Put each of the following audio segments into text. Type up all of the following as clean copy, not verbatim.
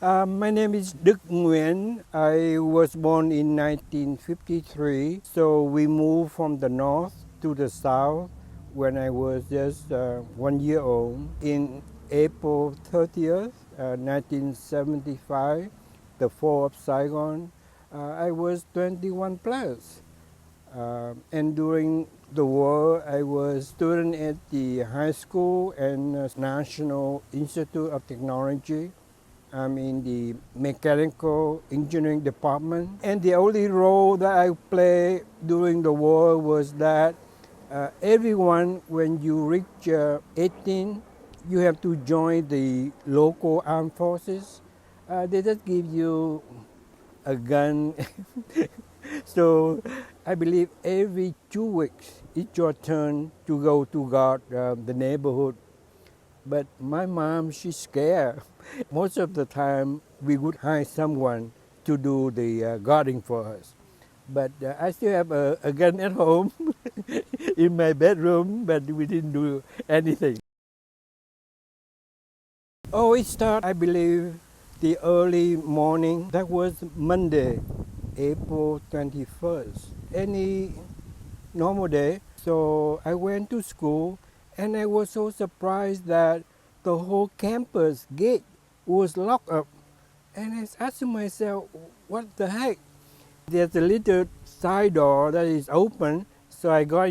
My name is Nguyen. I was born in 1953, so we moved from the north to the south when I was just 1 year old. In April 30th, 1975, the fall of Saigon, I was 21 plus. And during the war, I was student at the high school and National Institute of Technology. I'm in the mechanical engineering department. And the only role that I played during the war was that everyone, when you reach 18, you have to join the local armed forces. They just give you a gun. So I believe every 2 weeks it's your turn to go to guard the neighborhood. But my mom, she's scared. Most of the time we would hire someone to do the guarding for us. But I still have a gun at home in my bedroom, but we didn't do anything. Oh, it started, I believe, the early morning. That was Monday, April 21st. Any normal day. So I went to school and I was so surprised that the whole campus gate was locked up. And I was asking myself, what the heck? There's a little side door that is open, so I got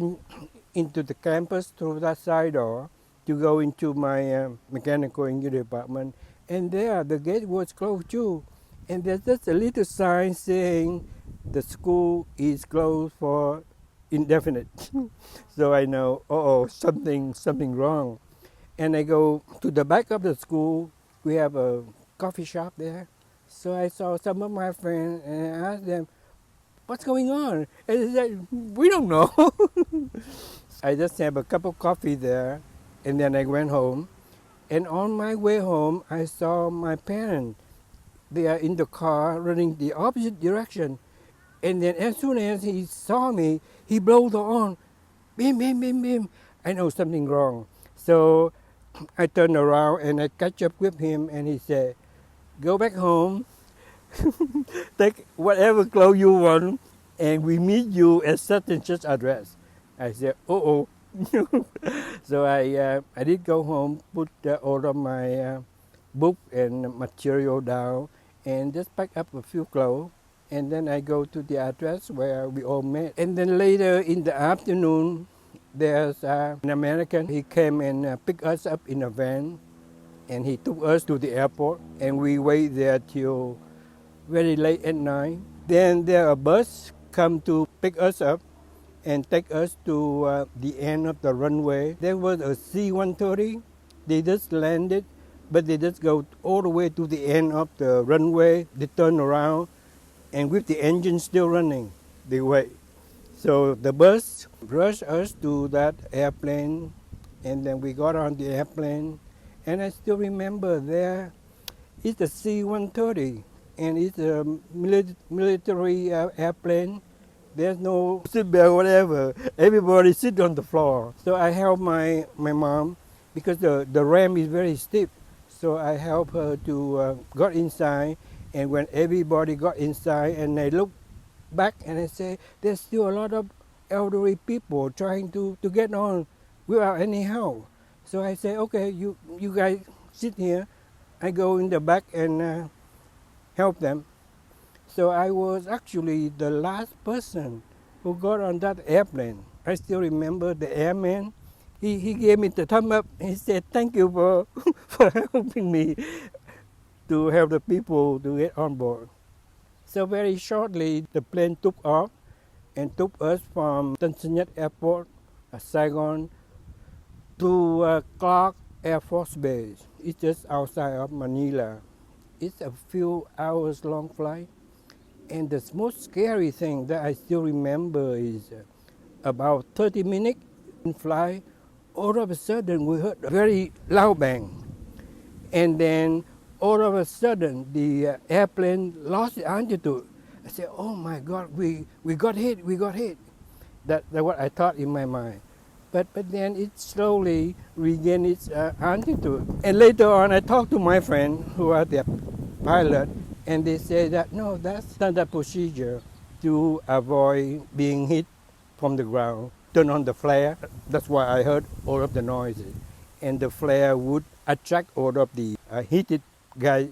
into the campus through that side door to go into my mechanical engineering department. And there, the gate was closed too. And there's just a little sign saying the school is closed for indefinite. So I know, something wrong. And I go to the back of the school. We have a coffee shop there. So I saw some of my friends and I asked them, what's going on? And they said, we don't know. I just have a cup of coffee there, and then I went home. And on my way home, I saw my parents. They are in the car running the opposite direction. And then as soon as he saw me, he blew the horn. Bim, bim, bim, bim. I know something wrong. So I turned around and I catch up with him, and he said, go back home, take whatever clothes you want, and we meet you at such and such address. I said, oh. So I did go home, put all of my book and material down, and just pack up a few clothes. And then I go to the address where we all met. And then later in the afternoon, there's an American. He came and picked us up in a van, and he took us to the airport, and we waited there till very late at night. Then there a bus come to pick us up and take us to the end of the runway. There was a C-130. They just landed, but they just go all the way to the end of the runway. They turn around, and with the engine still running, they wait. So the bus rushed us to that airplane, and then we got on the airplane. And I still remember there, it's a C-130, and it's a military airplane. There's no seatbelt, whatever. Everybody sit on the floor. So I helped my mom because the ramp is very steep. So I helped her to got inside. And when everybody got inside and I looked back and I say, there's still a lot of elderly people trying to get on without any help. So I say, okay, you guys sit here. I go in the back and help them. So I was actually the last person who got on that airplane. I still remember the airman. He gave me the thumb up. He said, thank you for, for helping me to help the people to get on board. So very shortly, the plane took off and took us from Tân Sơn Nhất Airport, Saigon, to Clark Air Force Base. It's just outside of Manila. It's a few hours long flight. And the most scary thing that I still remember is about 30 minutes in flight, all of a sudden we heard a very loud bang. And then all of a sudden the airplane lost the altitude. I said, oh my God, we got hit. That's what I thought in my mind. But then it slowly regained its altitude. And later on I talked to my friend who are there pilot, and they say that no, that's standard procedure to avoid being hit from the ground. Turn on the flare. That's why I heard all of the noises, and the flare would attract all of the heated gas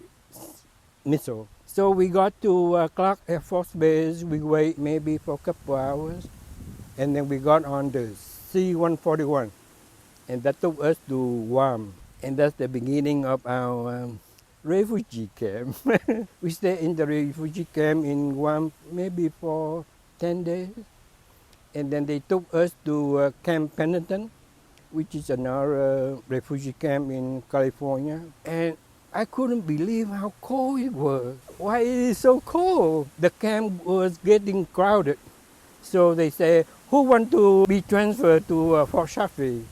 missile. So we got to Clark Air Force Base. We wait maybe for a couple hours, and then we got on the C-141, and that took us to Guam, and that's the beginning of our refugee camp. We stayed in the refugee camp in Guam maybe for 10 days, and then they took us to Camp Pendleton, which is another refugee camp in California, and I couldn't believe how cold it was. Why it is so cold? The camp was getting crowded. So they say, who want to be transferred to Fort Chaffee?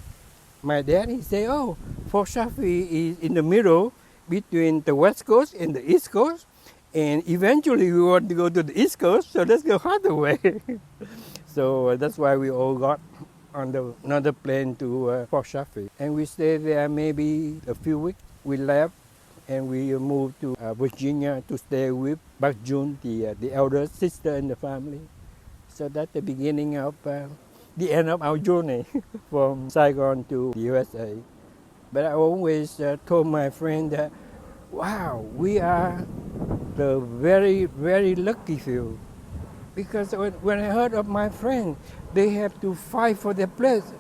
My dad, he said, oh, Fort Chaffee is in the middle between the West Coast and the East Coast. And eventually we want to go to the East Coast, so let's go harder way. So that's why we all got on another plane to Fort Chaffee. And we stayed there maybe a few weeks. We left and we moved to Virginia to stay with Bak Jun, the elder sister in the family. So that's the beginning of the end of our journey from Saigon to the USA. But I always told my friend that, wow, we are the very, very lucky few. Because when I heard of my friend, they have to fight for their place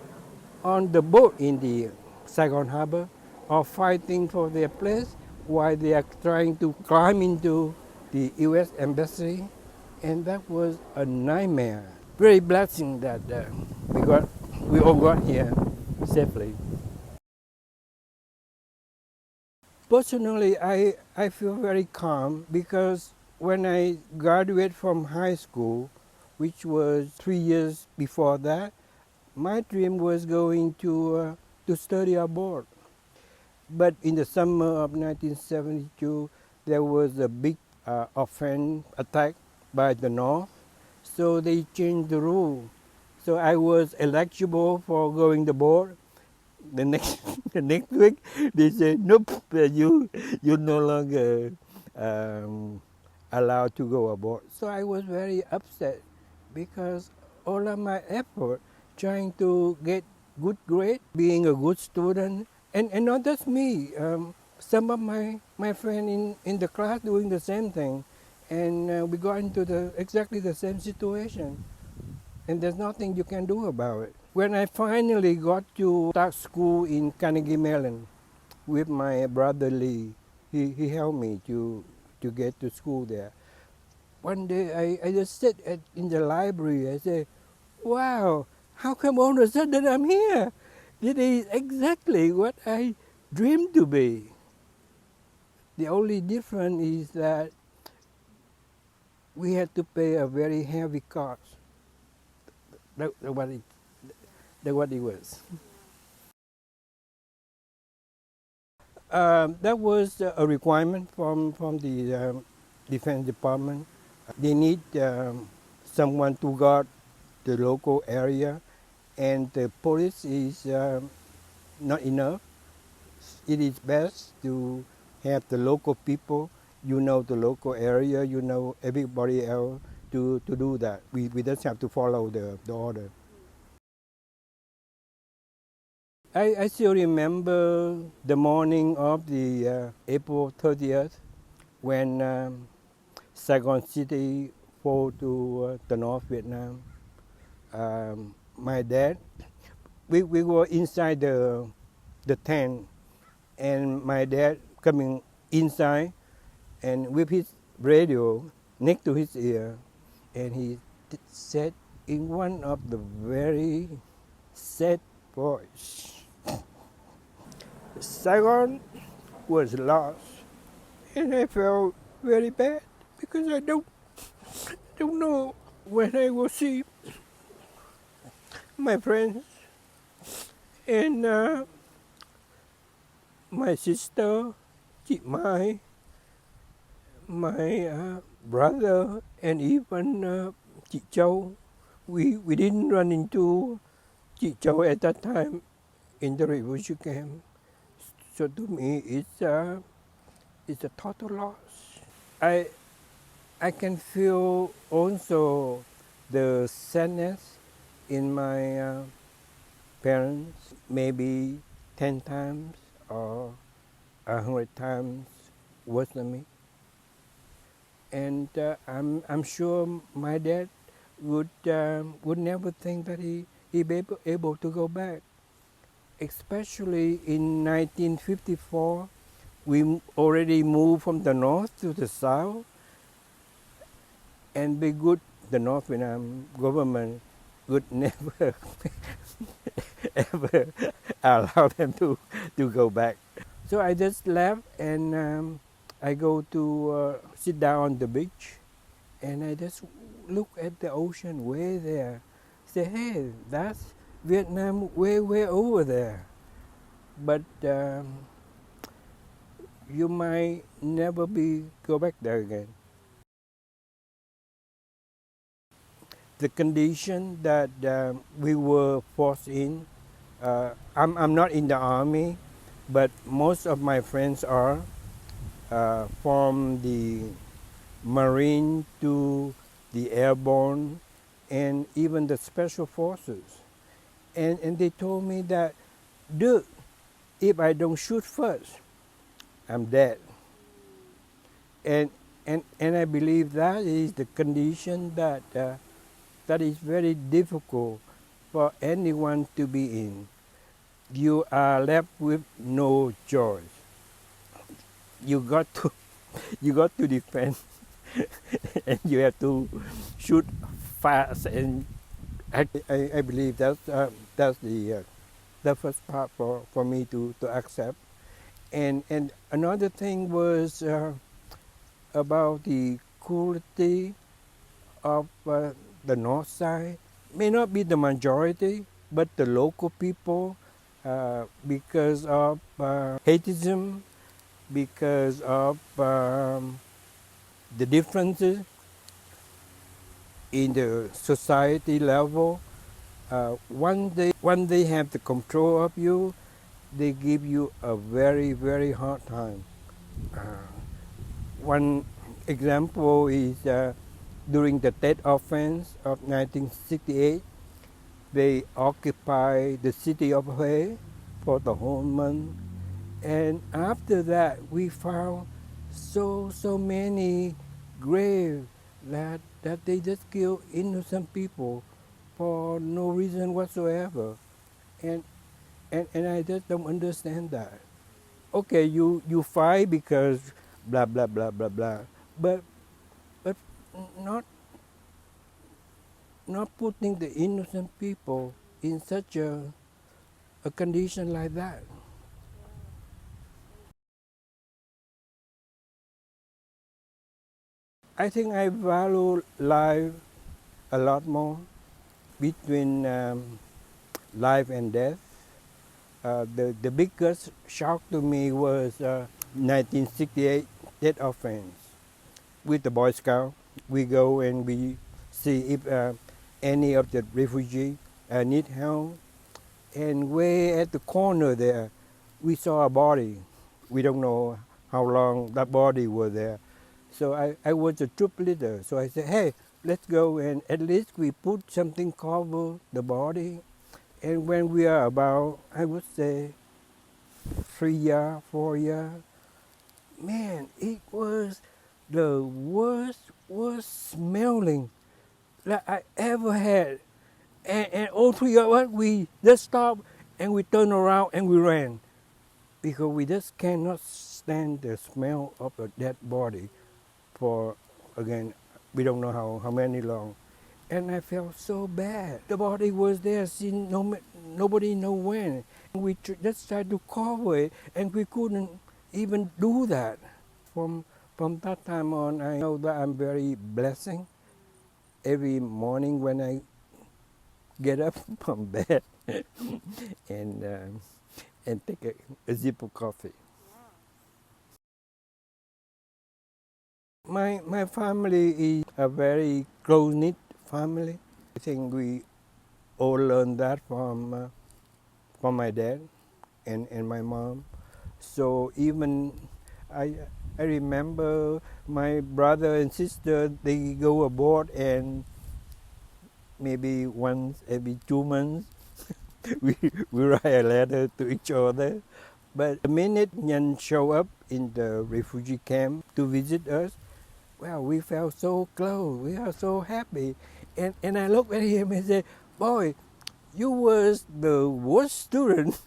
on the boat in the Saigon Harbor, or fighting for their place while they are trying to climb into the U.S. Embassy. And that was a nightmare. Very blessing that we all got here safely. Personally, I feel very calm because when I graduated from high school, which was 3 years before that, my dream was going to study abroad. But in the summer of 1972, there was a big offense attack by the North, so they changed the rule. So I was eligible for going to board. The next the next week, they said, nope, you're no longer allowed to go aboard. So I was very upset because all of my effort trying to get good grade, being a good student, and not just me. Some of my friends in the class doing the same thing, and we got into exactly the same situation, and there's nothing you can do about it. When I finally got to start school in Carnegie Mellon with my brother Lee, he helped me to get to school there. One day I just sit in the library. I say, wow, how come all of a sudden I'm here? This is exactly what I dreamed to be. The only difference is that we had to pay a very heavy cost. That's what it was. That was a requirement from the Defense Department. They need someone to guard the local area, and the police is not enough. It is best to have the local people, you know the local area, you know everybody else to do that. We just have to follow the order. I still remember the morning of the April 30th when Saigon City fell to the North Vietnam. My dad, we were inside the tent, and my dad coming inside and with his radio next to his ear, and he said in one of the very sad voice, Saigon was lost, and I felt very bad because I don't know when I will see my friends and my sister, chị Mai, my brother, and even chị Châu. We didn't run into chị Châu at that time in the refugee camp. So to me, it's a total loss. I I can feel also the sadness in my parents, maybe 10 times or 100 times worse than me. And I'm sure my dad would never think that he be able to go back. Especially in 1954, we already moved from the north to the south, and be good. The North Vietnam government would never ever allow them to go back. So I just left and I go to sit down on the beach and I just look at the ocean way there. Say, hey, that's Vietnam way over there. But you might never be go back there again. The condition that we were forced in, I'm not in the army, but most of my friends are from the Marine to the airborne and even the special forces. And they told me that, dude, if I don't shoot first, I'm dead. And, and I believe that is the condition that is very difficult for anyone to be in. You are left with no choice. You got to, you got to defend, and you have to shoot fast. And I believe that's the first part for me to accept. And another thing was about the cruelty of the north side. May not be the majority, but the local people, because of hateism, because of the differences in the society level. When they have the control of you, they give you a very hard time. One example is during the Tet Offense of 1968, they occupied the city of Hue for the whole month. And after that, we found so many graves that they just kill innocent people for no reason whatsoever. And, and I just don't understand that. Okay, you fight because blah blah blah blah blah, but but not not putting the innocent people in such a condition like that. I think I value life a lot more between life and death. The biggest shock to me was 1968 death offense. With the Boy Scout, we go and we see if any of the refugees need help. And way at the corner there, we saw a body. We don't know how long that body was there. So I was a troop leader. So I said, hey, let's go and at least we put something cover the body. And when we are about, I would say, 3 years, 4 years, man, it was the worst smelling that I ever had. And all three of us, we just stopped and we turned around and we ran because we just cannot stand the smell of a dead body for, again, we don't know how many long. And I felt so bad. The body was there since nobody know when. We just tried to cover it and we couldn't even do that. From that time on, I know that I'm very blessing every morning when I get up from bed and and take a sip of coffee. My family is a very close knit family. I think we all learned that from my dad and my mom. So even I I remember my brother and sister, they go abroad, and maybe once every 2 months we write a letter to each other. But the minute Nguyen showed up in the refugee camp to visit us, well, we felt so close. We are so happy. And I looked at him and said, boy, you was the worst student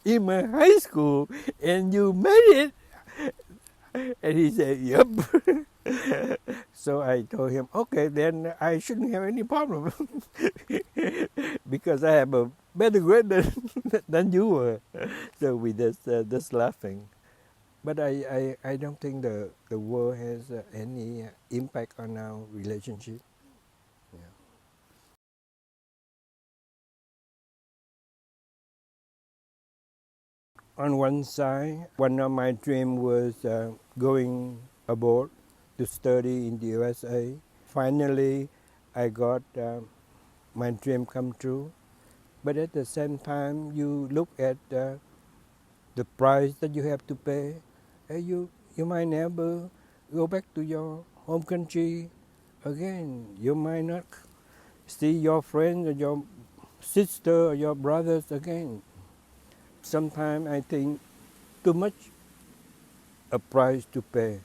in my high school, and you made it. And he said, yep. So I told him, okay, then I shouldn't have any problem because I have a better grade than you were. So we just laughing. But I don't think the war has any impact on our relationship. Yeah. On one side, one of my dreams was going abroad to study in the USA. Finally, I got my dream come true. But at the same time, you look at the price that you have to pay. You might never go back to your home country again. You might not see your friends or your sister or your brothers again. Sometimes I think too much a price to pay.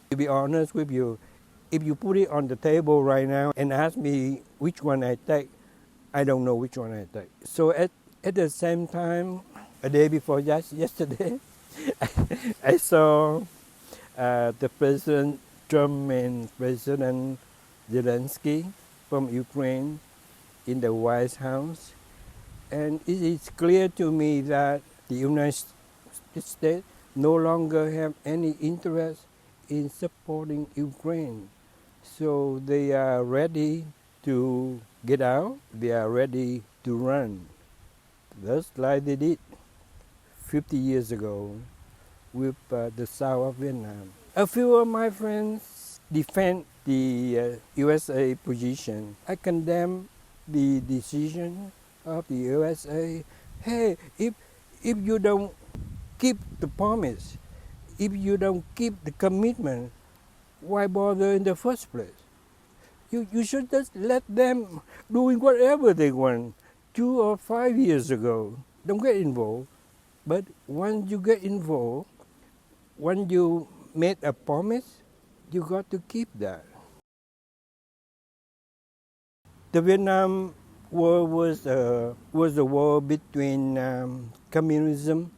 To be honest with you, if you put it on the table right now and ask me which one I take, I don't know which one I take. So at the same time, a day before yesterday, I saw the President Trump and President Zelensky from Ukraine in the White House. And it is clear to me that the United States no longer have any interest in supporting Ukraine. So they are ready to get out, they are ready to run. Just like they did 50 years ago with the south of Vietnam. A few of my friends defend the USA position. I condemn the decision of the USA. Hey, if you don't keep the promise, if you don't keep the commitment, why bother in the first place? You should just let them doing whatever they want 2 or 5 years ago. Don't get involved. But once you get involved, when you made a promise, you got to keep that. The Vietnam War was a war between communism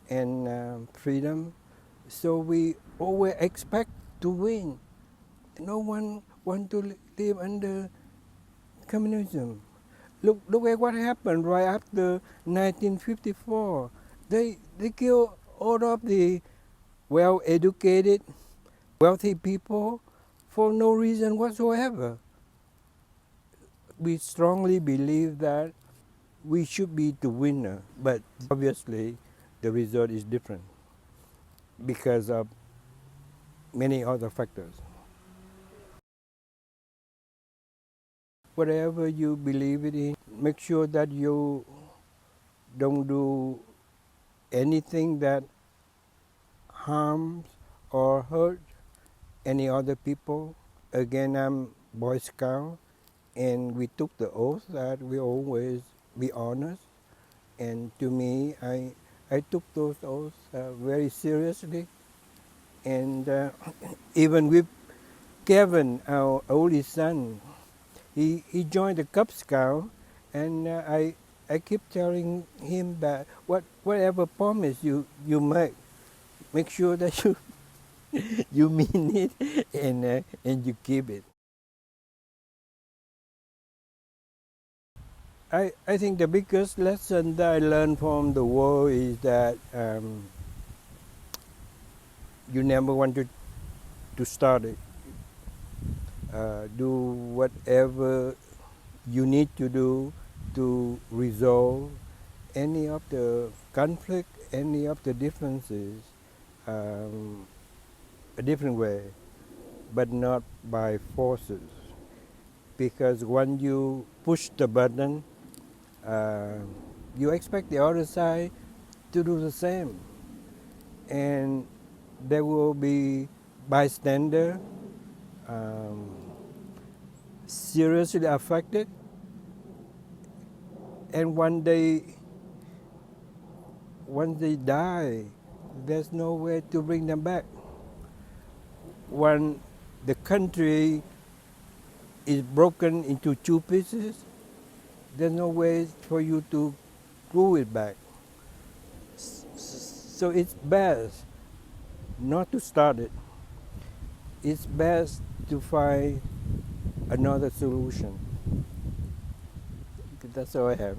and freedom. So we always expect to win. No one want to live under communism. Look at what happened right after 1954. They killed all of the well-educated, wealthy people for no reason whatsoever. We strongly believe that we should be the winner, but obviously the result is different because of many other factors. Whatever you believe it in, make sure that you don't do anything that harms or hurt any other people. Again, I'm Boy Scout, and we took the oath that we always be honest. And to me, I took those oaths very seriously. And even with Kevin, our oldest son, he joined the Cub Scout, and I keep telling him that whatever promise you make sure that you mean it and you keep it. I think the biggest lesson that I learned from the war is that you never want to start it. Do whatever you need to do to resolve any of the conflict, any of the differences a different way, but not by forces. Because when you push the button, you expect the other side to do the same. And there will be bystander um, seriously affected, and once they die, there's no way to bring them back. When the country is broken into two pieces, there's no way for you to glue it back. So it's best not to start it. It's best to find another solution. That's all I have.